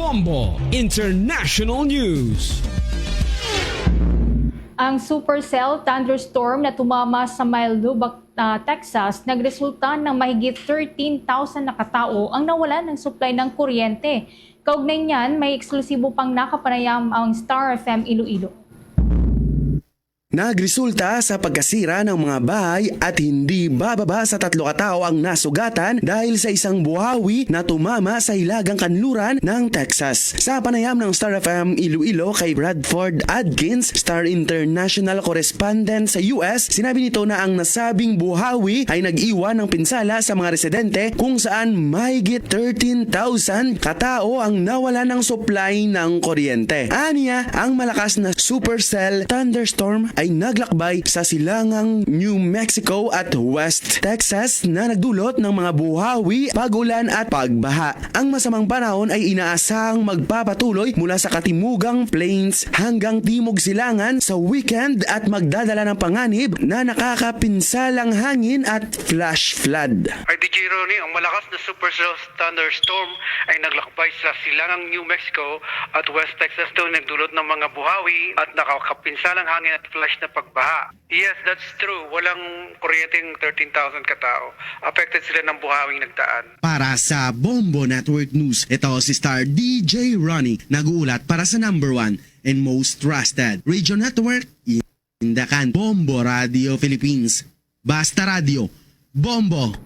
Bombo International News. Ang supercell thunderstorm na tumama sa Lubbock, Texas, nagresulta ng mahigit 13,000 na katao ang nawalan ng supply ng kuryente. Kaugnay niyan, may eksklusibo pang nakapanayam ang Star FM Iloilo. Nagresulta sa pagkasira ng mga bahay at hindi bababa sa 3 katao ang nasugatan dahil sa isang buhawi na tumama sa hilagang kanluran ng Texas. Sa panayam ng Star FM Iloilo kay Bradford Adkins, Star International Correspondent sa US, sinabi nito na ang nasabing buhawi ay nag-iwan ng pinsala sa mga residente kung saan mahigit 13,000 katao ang nawala ng supply ng kuryente. Aniya, ang malakas na supercell thunderstorm ay naglakbay sa silangang New Mexico at West Texas na nagdulot ng mga buhawi, pag-ulan at pagbaha. Ang masamang panahon ay inaasahang magpapatuloy mula sa katimugang plains hanggang timog silangan sa weekend at magdadala ng panganib na nakakapinsalang hangin at flash flood. Ay DJ Ronnie, ang malakas na supercell thunderstorm ay naglakbay sa silangang New Mexico at West Texas daw nagdulot ng mga buhawi at nakakapinsalang hangin at flash na pagbaha. Yes, that's true. Walang kuryenteng 13,000 katao. Affected sila ng buhawing nagdaan. Para sa Bombo Network News, ito si Star DJ Ronnie, nag-uulat para sa number 1 and most trusted radio network in the can, Bombo Radio Philippines. Basta Radio, Bombo